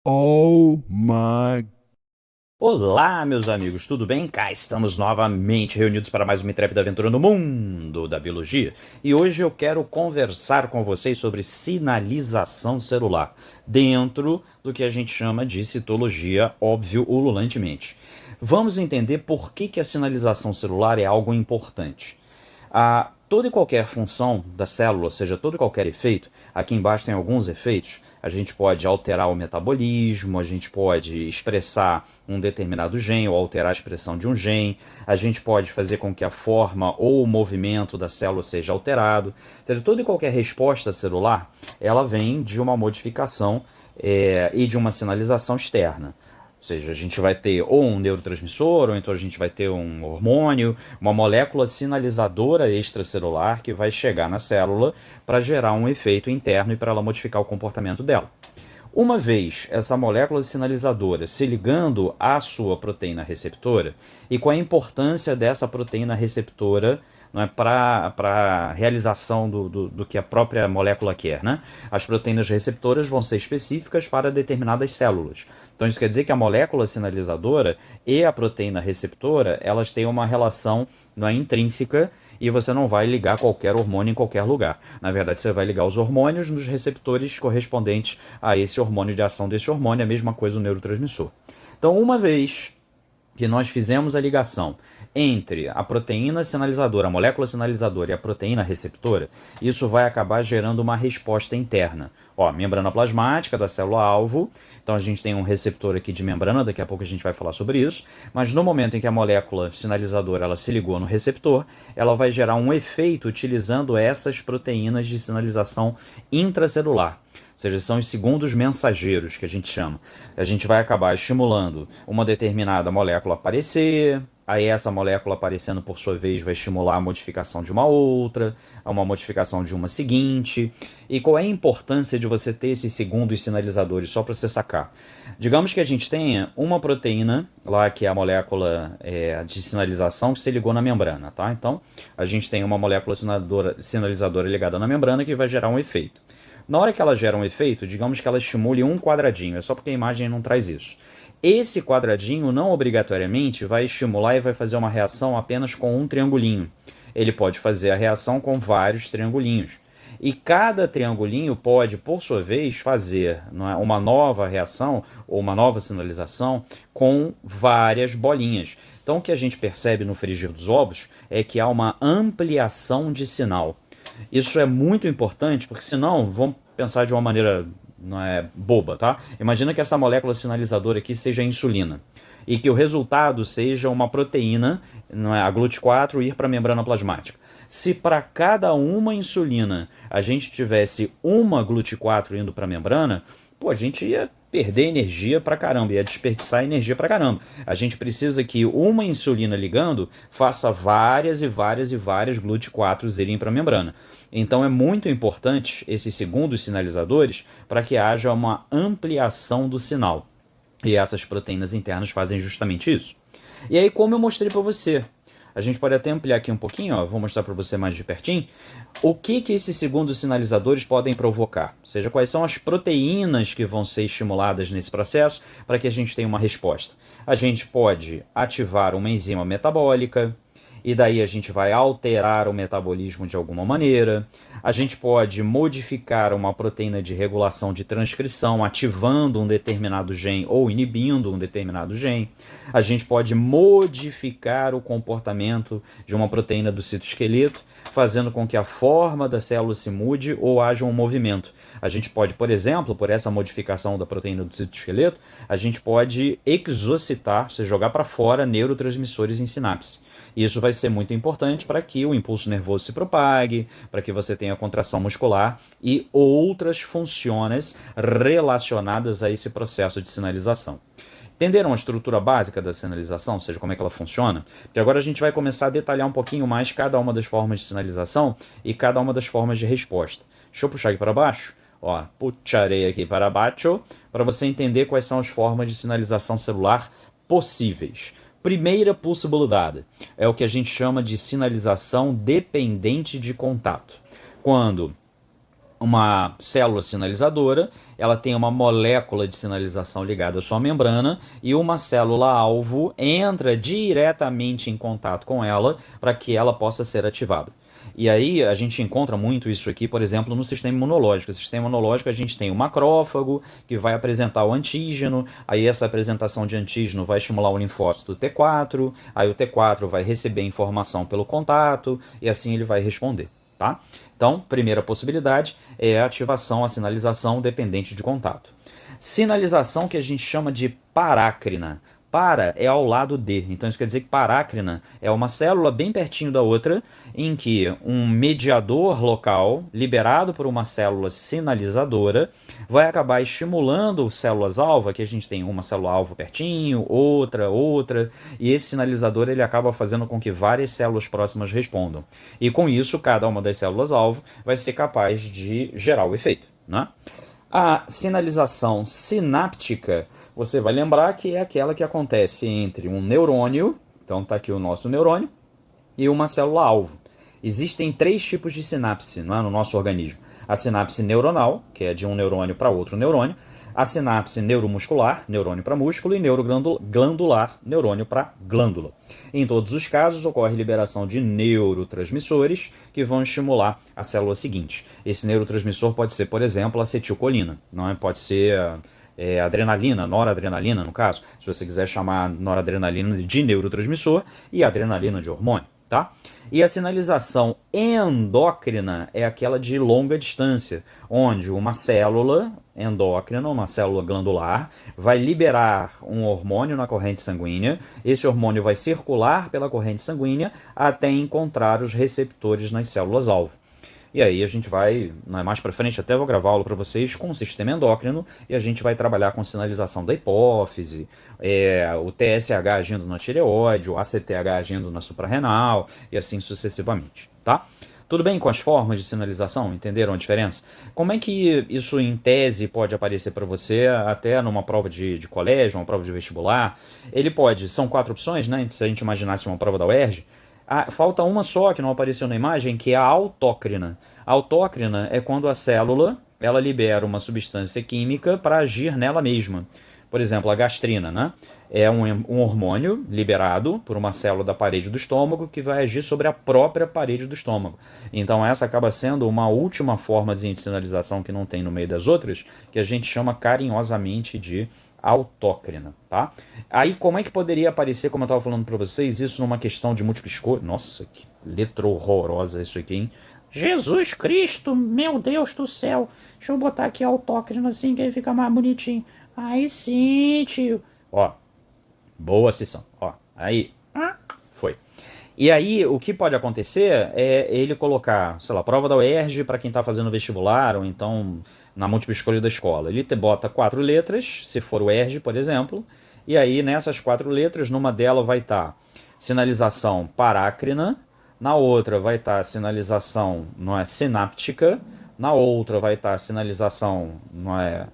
Oh my. Olá, meus amigos, tudo bem? Cá estamos novamente reunidos para mais uma intrépida aventura no mundo da biologia. E hoje eu quero conversar com vocês sobre sinalização celular, dentro do que a gente chama de citologia, óbvio, ululantemente. Vamos entender por que a sinalização celular é algo importante. Toda e qualquer função da célula, ou seja, todo e qualquer efeito, aqui embaixo tem alguns efeitos, a gente pode alterar o metabolismo, a gente pode expressar um determinado gene ou alterar a expressão de um gene, a gente pode fazer com que a forma ou o movimento da célula seja alterado. Ou seja, toda e qualquer resposta celular, ela vem de uma modificação e de uma sinalização externa. Ou seja, a gente vai ter ou um neurotransmissor, ou então a gente vai ter um hormônio, uma molécula sinalizadora extracelular que vai chegar na célula para gerar um efeito interno e para ela modificar o comportamento dela. Uma vez essa molécula sinalizadora se ligando à sua proteína receptora, e com a importância dessa proteína receptora, não é, para a realização do que a própria molécula quer. Né? As proteínas receptoras vão ser específicas para determinadas células. Então isso quer dizer que a molécula sinalizadora e a proteína receptora elas têm uma relação, não é, intrínseca, e você não vai ligar qualquer hormônio em qualquer lugar. Na verdade, você vai ligar os hormônios nos receptores correspondentes a esse hormônio de ação desse hormônio, a mesma coisa o neurotransmissor. Então, uma vez que nós fizemos a ligação entre a proteína sinalizadora, a molécula sinalizadora e a proteína receptora, isso vai acabar gerando uma resposta interna. Ó, membrana plasmática da célula-alvo, então a gente tem um receptor aqui de membrana, daqui a pouco a gente vai falar sobre isso, mas no momento em que a molécula sinalizadora ela se ligou no receptor, ela vai gerar um efeito utilizando essas proteínas de sinalização intracelular. Ou seja, são os segundos mensageiros que a gente chama. A gente vai acabar estimulando uma determinada molécula a aparecer, aí essa molécula aparecendo por sua vez vai estimular a modificação de uma outra, uma modificação de uma seguinte. E qual é a importância de você ter esses segundos sinalizadores, só para você sacar? Digamos que a gente tenha uma proteína, lá que é a molécula de sinalização, que se ligou na membrana, tá? Então, a gente tem uma molécula sinalizadora ligada na membrana que vai gerar um efeito. Na hora que ela gera um efeito, digamos que ela estimule um quadradinho, é só porque a imagem não traz isso. Esse quadradinho não obrigatoriamente vai estimular e vai fazer uma reação apenas com um triangulinho. Ele pode fazer a reação com vários triangulinhos. E cada triangulinho pode, por sua vez, fazer uma nova reação ou uma nova sinalização com várias bolinhas. Então, o que a gente percebe no frigir dos ovos é que há uma ampliação de sinal. Isso é muito importante, porque senão, vamos pensar de uma maneira não é boba, tá? Imagina que essa molécula sinalizadora aqui seja a insulina e que o resultado seja uma proteína, não é, a GLUT4, ir para a membrana plasmática. Se para cada uma insulina a gente tivesse uma GLUT4 indo para a membrana, pô, a gente ia perder energia pra caramba, ia desperdiçar energia pra caramba. A gente precisa que uma insulina ligando faça várias e várias e várias GLUT4s irem para a membrana. Então é muito importante esses segundos sinalizadores para que haja uma ampliação do sinal. E essas proteínas internas fazem justamente isso. E aí, como eu mostrei para você, a gente pode até ampliar aqui um pouquinho, ó, vou mostrar para você mais de pertinho, o que esses segundos sinalizadores podem provocar. Ou seja, quais são as proteínas que vão ser estimuladas nesse processo para que a gente tenha uma resposta. A gente pode ativar uma enzima metabólica, e daí a gente vai alterar o metabolismo de alguma maneira. A gente pode modificar uma proteína de regulação de transcrição, ativando um determinado gene ou inibindo um determinado gene. A gente pode modificar o comportamento de uma proteína do citoesqueleto, fazendo com que a forma da célula se mude ou haja um movimento. A gente pode, por exemplo, por essa modificação da proteína do citoesqueleto, a gente pode exocitar, ou seja, jogar para fora neurotransmissores em sinapse. Isso vai ser muito importante para que o impulso nervoso se propague, para que você tenha contração muscular e outras funções relacionadas a esse processo de sinalização. Entenderam a estrutura básica da sinalização, ou seja, como é que ela funciona? Porque agora a gente vai começar a detalhar um pouquinho mais cada uma das formas de sinalização e cada uma das formas de resposta. Deixa eu puxar aqui para baixo. Ó, puxarei aqui para baixo para você entender quais são as formas de sinalização celular possíveis. Primeira possibilidade é o que a gente chama de sinalização dependente de contato. Quando uma célula sinalizadora, ela tem uma molécula de sinalização ligada à sua membrana e uma célula-alvo entra diretamente em contato com ela para que ela possa ser ativada. E aí a gente encontra muito isso aqui, por exemplo, no sistema imunológico. No sistema imunológico a gente tem o macrófago, que vai apresentar o antígeno, aí essa apresentação de antígeno vai estimular o linfócito T4, aí o T4 vai receber informação pelo contato, e assim ele vai responder, tá? Então, primeira possibilidade é a ativação, a sinalização dependente de contato. Sinalização que a gente chama de parácrina. Para é ao lado de, então isso quer dizer que parácrina é uma célula bem pertinho da outra, em que um mediador local, liberado por uma célula sinalizadora, vai acabar estimulando células-alvo, aqui a gente tem uma célula-alvo pertinho, outra, e esse sinalizador ele acaba fazendo com que várias células próximas respondam. E com isso, cada uma das células-alvo vai ser capaz de gerar o efeito, né? A sinalização sináptica, você vai lembrar que é aquela que acontece entre um neurônio, então está aqui o nosso neurônio, e uma célula-alvo. Existem 3 tipos de sinapse, não é, no nosso organismo. A sinapse neuronal, que é de um neurônio para outro neurônio, a sinapse neuromuscular, neurônio para músculo, e neuroglandular, neurônio para glândula. Em todos os casos, ocorre liberação de neurotransmissores que vão estimular a célula seguinte. Esse neurotransmissor pode ser, por exemplo, acetilcolina, não é? Pode ser adrenalina, noradrenalina, no caso, se você quiser chamar noradrenalina de neurotransmissor e adrenalina de hormônio, tá? E a sinalização endócrina é aquela de longa distância, onde uma célula endócrina, uma célula glandular, vai liberar um hormônio na corrente sanguínea, esse hormônio vai circular pela corrente sanguínea até encontrar os receptores nas células-alvo. E aí a gente vai, mais para frente, até vou gravar aula para vocês com o sistema endócrino, e a gente vai trabalhar com sinalização da hipófise, o TSH agindo na tireoide, o ACTH agindo na suprarrenal, e assim sucessivamente, tá? Tudo bem com as formas de sinalização? Entenderam a diferença? Como é que isso, em tese, pode aparecer para você até numa prova de colégio, uma prova de vestibular? Ele pode, são 4 opções, né? Se a gente imaginasse uma prova da UERJ, falta uma só que não apareceu na imagem, que é a autócrina. A autócrina é quando a célula ela libera uma substância química para agir nela mesma. Por exemplo, a gastrina, né? É um hormônio liberado por uma célula da parede do estômago que vai agir sobre a própria parede do estômago. Então essa acaba sendo uma última formazinha de sinalização que não tem no meio das outras, que a gente chama carinhosamente de autócrina, tá? Aí como é que poderia aparecer, como eu estava falando para vocês, isso numa questão de múltipla escolha? Nossa, que letra horrorosa isso aqui, hein? Jesus Cristo, meu Deus do céu. Deixa eu botar aqui autócrina assim que aí fica mais bonitinho. Aí sim, tio. Ó, boa sessão. Ó, aí, foi. E aí, o que pode acontecer é ele colocar, sei lá, prova da UERJ para quem está fazendo vestibular, ou então na múltipla escolha da escola. Ele bota 4 letras, se for o UERJ, por exemplo, e aí nessas 4 letras, numa delas vai estar sinalização parácrina, na outra vai estar sinalização não é, sináptica, na outra vai estar sinalização não é,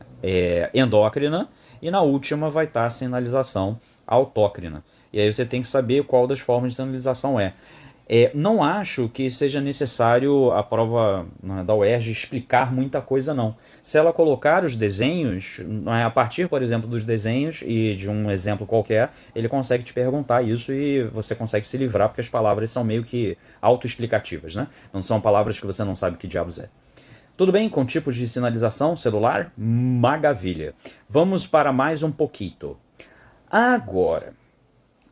endócrina, e na última vai estar sinalização autócrina. E aí você tem que saber qual das formas de sinalização é. Não acho que seja necessário a prova da UERJ explicar muita coisa, não. Se ela colocar os desenhos, a partir, por exemplo, dos desenhos e de um exemplo qualquer, ele consegue te perguntar isso e você consegue se livrar, porque as palavras são meio que autoexplicativas, né? Não são palavras que você não sabe que diabos é. Tudo bem com tipos de sinalização celular? Maravilha. Vamos para mais um pouquinho. Agora,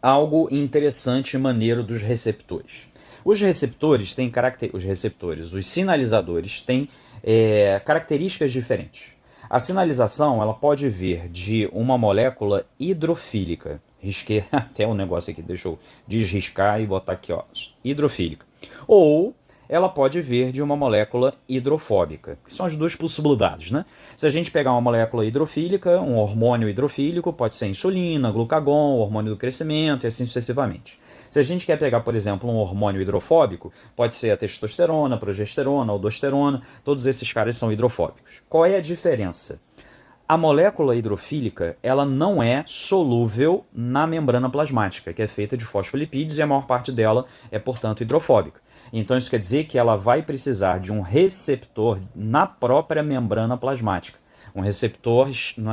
algo interessante e maneiro dos receptores. Os receptores têm os sinalizadores têm características diferentes. A sinalização ela pode vir de uma molécula hidrofílica. Risquei até um negócio aqui, deixa eu desriscar e botar aqui, ó, hidrofílica. Ou ela pode vir de uma molécula hidrofóbica, que são as 2 possibilidades, né? Se a gente pegar uma molécula hidrofílica, um hormônio hidrofílico, pode ser insulina, glucagon, hormônio do crescimento e assim sucessivamente. Se a gente quer pegar, por exemplo, um hormônio hidrofóbico, pode ser a testosterona, progesterona, aldosterona, todos esses caras são hidrofóbicos. Qual é a diferença? A molécula hidrofílica ela não é solúvel na membrana plasmática, que é feita de fosfolipídios e a maior parte dela é, portanto, hidrofóbica. Então isso quer dizer que ela vai precisar de um receptor na própria membrana plasmática. Um receptor não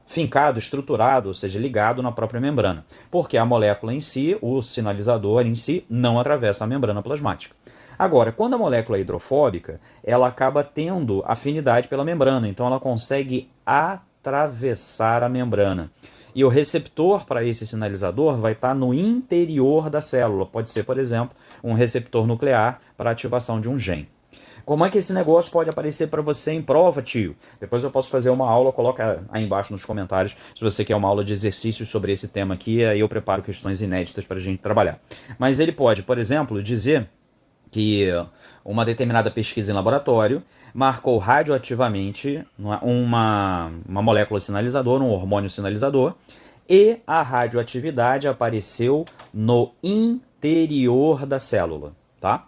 fincado, estruturado, ou seja, ligado na própria membrana. Porque a molécula em si, o sinalizador em si, não atravessa a membrana plasmática. Agora, quando a molécula é hidrofóbica, ela acaba tendo afinidade pela membrana, então ela consegue atravessar a membrana. E o receptor para esse sinalizador vai estar no interior da célula. Pode ser, por exemplo, um receptor nuclear para ativação de um gene. Como é que esse negócio pode aparecer para você em prova, tio? Depois eu posso fazer uma aula, coloca aí embaixo nos comentários se você quer uma aula de exercícios sobre esse tema aqui, aí eu preparo questões inéditas para a gente trabalhar. Mas ele pode, por exemplo, dizer que uma determinada pesquisa em laboratório marcou radioativamente uma molécula sinalizadora, um hormônio sinalizador, e a radioatividade apareceu no interior da célula, tá?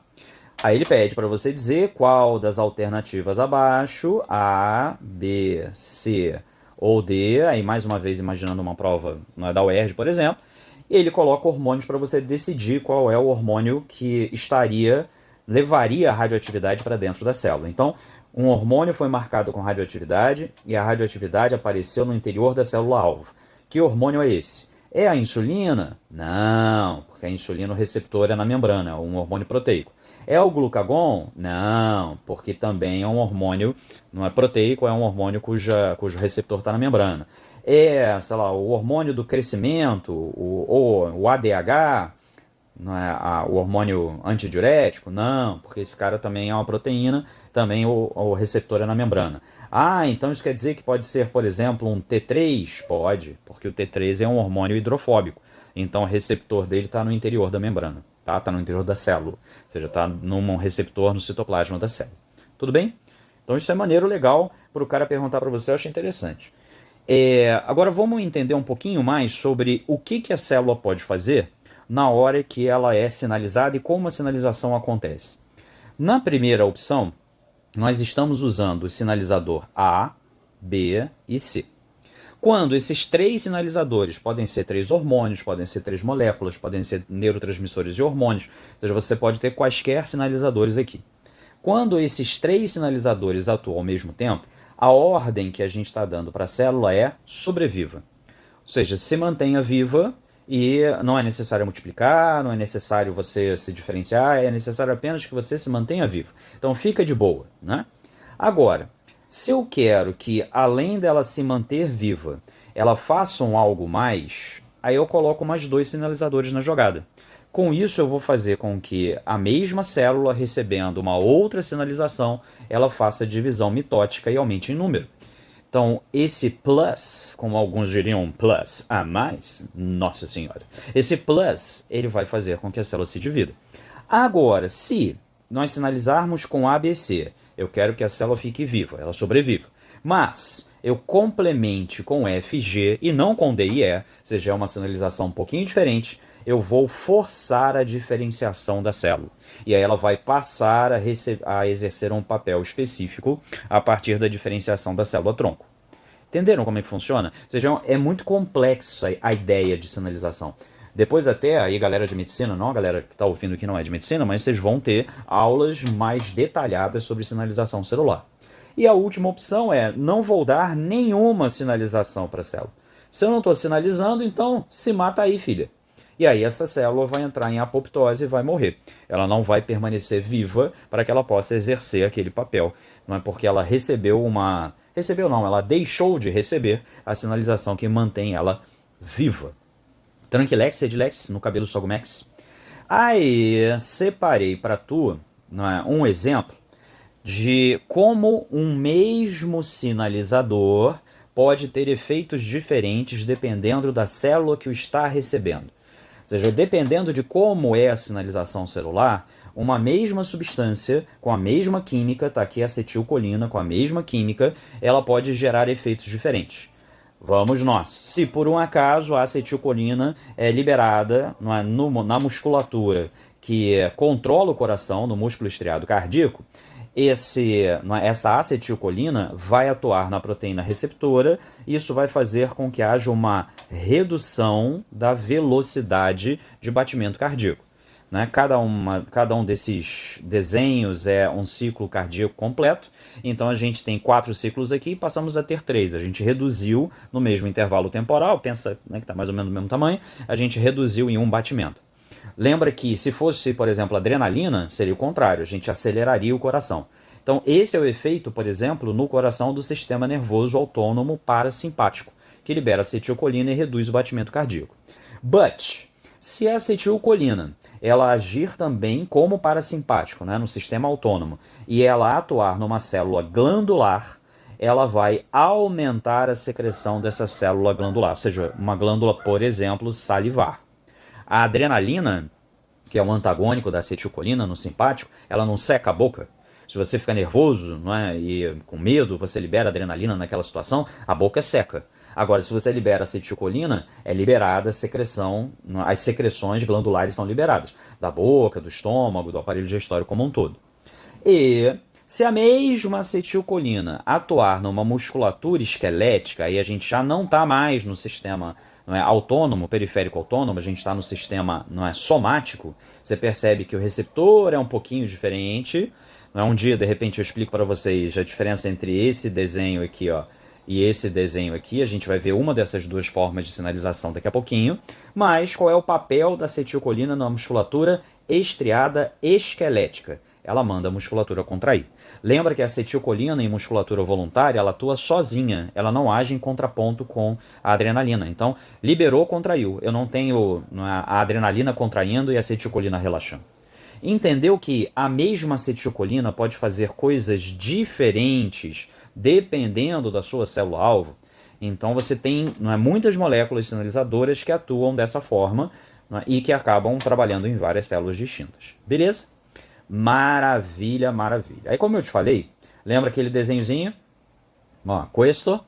Aí ele pede para você dizer qual das alternativas abaixo, A, B, C ou D, aí mais uma vez imaginando uma prova da UERJ, por exemplo, e ele coloca hormônios para você decidir qual é o hormônio que levaria a radioatividade para dentro da célula. Então, um hormônio foi marcado com radioatividade e a radioatividade apareceu no interior da célula-alvo. Que hormônio é esse? É a insulina? Não, porque a insulina, o receptor é na membrana, é um hormônio proteico. É o glucagon? Não, porque também é um hormônio, não é proteico, é um hormônio cujo receptor está na membrana. É, sei lá, o hormônio do crescimento, o ADH, não é o hormônio antidiurético? Não, porque esse cara também é uma proteína, também o receptor é na membrana. Ah, então isso quer dizer que pode ser, por exemplo, um T3? Pode, porque o T3 é um hormônio hidrofóbico. Então o receptor dele está no interior da membrana, tá? Está no interior da célula, ou seja, está num receptor no citoplasma da célula. Tudo bem? Então isso é maneiro, legal, para o cara perguntar para você, eu acho interessante. Agora vamos entender um pouquinho mais sobre o que a célula pode fazer na hora que ela é sinalizada e como a sinalização acontece. Na primeira opção, nós estamos usando o sinalizador A, B e C. Quando esses três sinalizadores podem ser três hormônios, podem ser três moléculas, podem ser neurotransmissores e hormônios, ou seja, você pode ter quaisquer sinalizadores aqui. Quando esses três sinalizadores atuam ao mesmo tempo, a ordem que a gente está dando para a célula é sobreviva. Ou seja, se mantenha viva e não é necessário multiplicar, não é necessário você se diferenciar, é necessário apenas que você se mantenha vivo. Então fica de boa, né? Agora, se eu quero que, além dela se manter viva, ela faça algo mais, aí eu coloco mais dois sinalizadores na jogada. Com isso, eu vou fazer com que a mesma célula, recebendo uma outra sinalização, ela faça divisão mitótica e aumente em número. Então, esse plus, como alguns diriam, plus a mais, nossa senhora, esse plus, ele vai fazer com que a célula se divida. Agora, se nós sinalizarmos com ABC, eu quero que a célula fique viva, ela sobreviva. Mas eu complemente com FG e não com D e E, ou seja, é uma sinalização um pouquinho diferente, eu vou forçar a diferenciação da célula. E aí ela vai passar a exercer um papel específico a partir da diferenciação da célula-tronco. Entenderam como é que funciona? Ou seja, é muito complexo a ideia de sinalização. Depois até, aí galera de medicina, não a galera que está ouvindo que não é de medicina, mas vocês vão ter aulas mais detalhadas sobre sinalização celular. E a última opção é, não vou dar nenhuma sinalização para a célula. Se eu não estou sinalizando, então se mata aí, filha. E aí essa célula vai entrar em apoptose e vai morrer. Ela não vai permanecer viva para que ela possa exercer aquele papel. Não é porque ela ela deixou de receber a sinalização que mantém ela viva. Tranquilex, Edilex, no cabelo Sogomex. Aí separei para tu um exemplo de como um mesmo sinalizador pode ter efeitos diferentes dependendo da célula que o está recebendo. Ou seja, dependendo de como é a sinalização celular, uma mesma substância com a mesma química, está aqui a acetilcolina com a mesma química, ela pode gerar efeitos diferentes. Vamos nós. Se por um acaso a acetilcolina é liberada na musculatura que controla o coração, no músculo estriado cardíaco, essa acetilcolina vai atuar na proteína receptora e isso vai fazer com que haja uma redução da velocidade de batimento cardíaco. né? Cada um desses desenhos é um ciclo cardíaco completo. Então a gente tem 4 ciclos aqui e passamos a ter 3. A gente reduziu no mesmo intervalo temporal, pensa, né, que está mais ou menos do mesmo tamanho, a gente reduziu em um batimento. Lembra que se fosse, por exemplo, adrenalina, seria o contrário, a gente aceleraria o coração. Então esse é o efeito, por exemplo, no coração do sistema nervoso autônomo parasimpático, que libera acetilcolina e reduz o batimento cardíaco. But, se a acetilcolina ela agir também como parasimpático, né, no sistema autônomo, e ela atuar numa célula glandular, ela vai aumentar a secreção dessa célula glandular, ou seja, uma glândula, por exemplo, salivar. A adrenalina, que é um antagônico da acetilcolina no simpático, ela não seca a boca. Se você fica nervoso, não é, e com medo, você libera adrenalina naquela situação, a boca é seca. Agora, se você libera acetilcolina, é liberada a secreção, as secreções glandulares são liberadas, da boca, do estômago, do aparelho digestório como um todo. E se a mesma acetilcolina atuar numa musculatura esquelética, aí a gente já não está mais no sistema, não é, autônomo, periférico autônomo, a gente está no sistema, não é, somático, você percebe que o receptor é um pouquinho diferente. Um dia, de repente, eu explico para vocês a diferença entre esse desenho aqui, ó, e esse desenho aqui. A gente vai ver uma dessas duas formas de sinalização daqui a pouquinho. Mas qual é o papel da acetilcolina na musculatura estriada esquelética? Ela manda a musculatura contrair. Lembra que a acetilcolina em musculatura voluntária, ela atua sozinha, ela não age em contraponto com a adrenalina. Então, liberou, contraiu. Eu não tenho a adrenalina contraindo e a acetilcolina relaxando. Entendeu que a mesma acetilcolina pode fazer coisas diferentes dependendo da sua célula-alvo? Então você tem, não é, muitas moléculas sinalizadoras que atuam dessa forma, não é, e que acabam trabalhando em várias células distintas. Beleza? Maravilha, maravilha. Aí como eu te falei, lembra aquele desenhozinho? Ó, questo,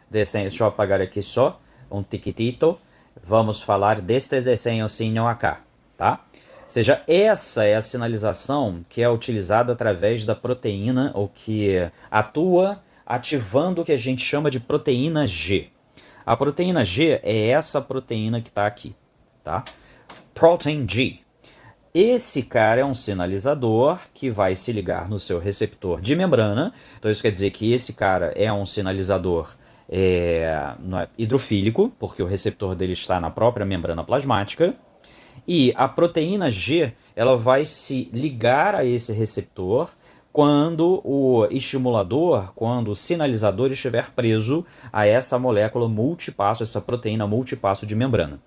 desenho, deixa eu apagar aqui só, um tiquitito. Vamos falar deste desenhozinho acá, tá? Ou seja, essa é a sinalização que é utilizada através da proteína, ou que atua ativando o que a gente chama de proteína G. A proteína G é essa proteína que está aqui, tá? Protein G. Esse cara é um sinalizador que vai se ligar no seu receptor de membrana. Então isso quer dizer que esse cara é um sinalizador hidrofílico, porque o receptor dele está na própria membrana plasmática. E a proteína G, ela vai se ligar a esse receptor quando o estimulador, quando o sinalizador estiver preso a essa molécula multipasso, essa proteína multipasso de membrana.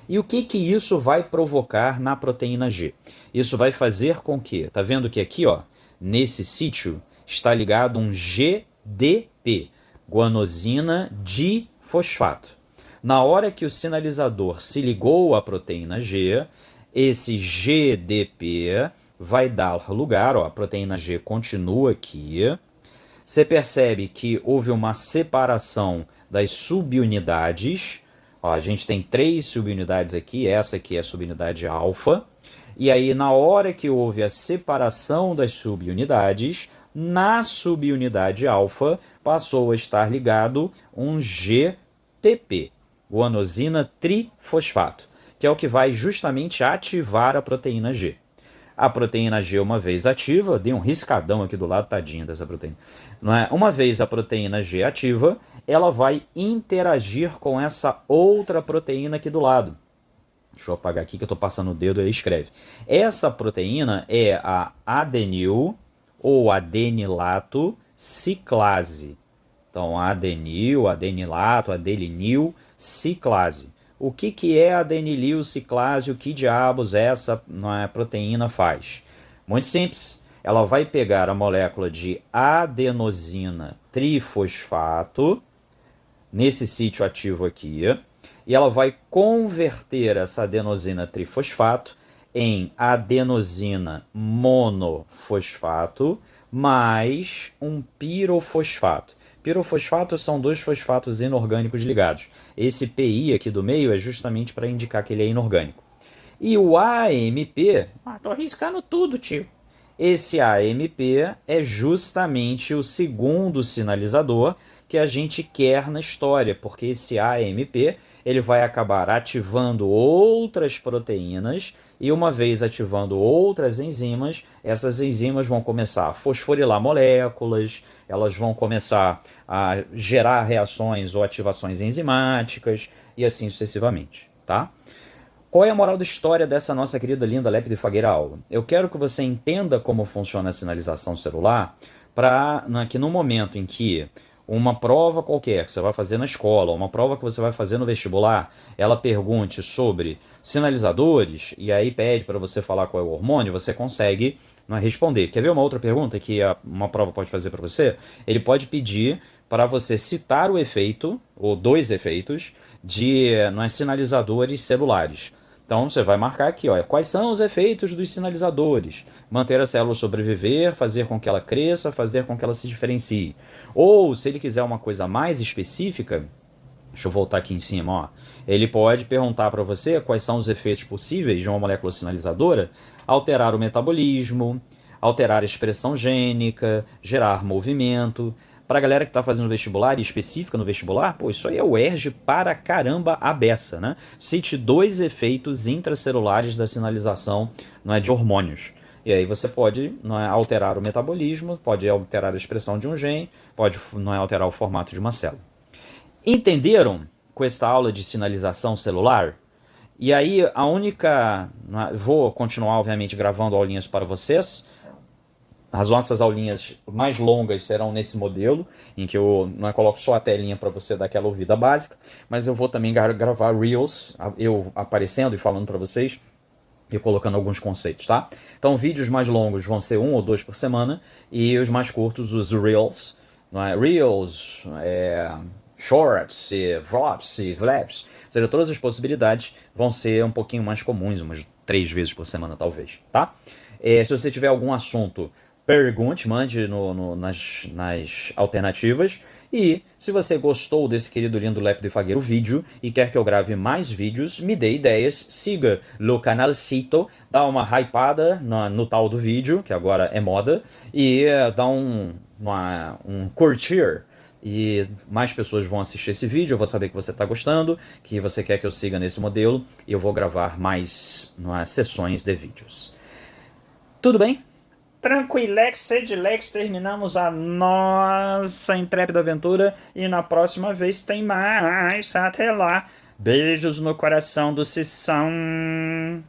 E o que isso vai provocar na proteína G? Isso vai fazer com que, tá vendo que aqui, ó, nesse sítio, está ligado um GDP, guanosina difosfato. Na hora que o sinalizador se ligou à proteína G, esse GDP vai dar lugar, ó, a proteína G continua aqui. Você percebe que houve uma separação das subunidades. Ó, a gente tem 3 subunidades aqui, essa aqui é a subunidade alfa. E aí, na hora que houve a separação das subunidades, na subunidade alfa passou a estar ligado um GTP, guanosina trifosfato, que é o que vai justamente ativar a proteína G. A proteína G, uma vez ativa, dei um riscadão aqui do lado, tadinha dessa proteína. Não é? Uma vez a proteína G ativa, ela vai interagir com essa outra proteína aqui do lado. Deixa eu apagar aqui que eu estou passando o dedo e aí escreve. Essa proteína é a adenil ou adenilato ciclase. Então, adenil, adenilato, adeninil ciclase. O que é adenilil ciclase? O que diabos essa proteína faz? Muito simples. Ela vai pegar a molécula de adenosina trifosfato, nesse sítio ativo aqui, e ela vai converter essa adenosina trifosfato em adenosina monofosfato mais um pirofosfato. Pirofosfatos são 2 fosfatos inorgânicos ligados. Esse PI aqui do meio é justamente para indicar que ele é inorgânico. E o AMP... tô arriscando tudo, tio. Esse AMP é justamente o segundo sinalizador que a gente quer na história, porque esse AMP ele vai acabar ativando outras proteínas e uma vez ativando outras enzimas, essas enzimas vão começar a fosforilar moléculas, elas vão começar a gerar reações ou ativações enzimáticas e assim sucessivamente, tá? Qual é a moral da história dessa nossa querida linda Lépide Fagueira aula? Eu quero que você entenda como funciona a sinalização celular para que no momento em que uma prova qualquer que você vai fazer na escola, uma prova que você vai fazer no vestibular, ela pergunte sobre sinalizadores e aí pede para você falar qual é o hormônio, você consegue responder. Quer ver uma outra pergunta que uma prova pode fazer para você? Ele pode pedir para você citar o efeito, ou dois efeitos, de sinalizadores celulares. Então você vai marcar aqui, ó, quais são os efeitos dos sinalizadores? Manter a célula sobreviver, fazer com que ela cresça, fazer com que ela se diferencie. Ou, se ele quiser uma coisa mais específica, deixa eu voltar aqui em cima, ó. Ele pode perguntar para você quais são os efeitos possíveis de uma molécula sinalizadora, alterar o metabolismo, alterar a expressão gênica, gerar movimento. Para a galera que está fazendo vestibular e específica no vestibular, pô, isso aí é o ERG para caramba a beça, né? Cite dois efeitos intracelulares da sinalização de hormônios. E aí você pode alterar o metabolismo, pode alterar a expressão de um gene, pode alterar o formato de uma célula. Entenderam com esta aula de sinalização celular? E aí a única... Vou continuar, obviamente, gravando aulinhas para vocês. As nossas aulinhas mais longas serão nesse modelo, em que eu não coloco só a telinha para você dar aquela ouvida básica, mas eu vou também gravar Reels, eu aparecendo e falando para vocês, e colocando alguns conceitos, tá? Então, vídeos mais longos vão ser 1 ou 2 por semana, e os mais curtos, os Reels, Reels, Shorts, Vlogs, Vlaps, ou seja, todas as possibilidades vão ser um pouquinho mais comuns, umas 3 vezes por semana, talvez, tá? Se você tiver algum assunto, pergunte, mande nas alternativas. E se você gostou desse querido lindo Lépide Fagueira o vídeo e quer que eu grave mais vídeos, me dê ideias, siga o canalcito, dá uma hypada no tal do vídeo, que agora é moda, e dá um curtir. E mais pessoas vão assistir esse vídeo, eu vou saber que você está gostando, que você quer que eu siga nesse modelo, e eu vou gravar mais sessões de vídeos. Tudo bem? Tranquilex, sedilex, terminamos a nossa intrépida aventura e na próxima vez tem mais. Até lá. Beijos no coração do Sissão.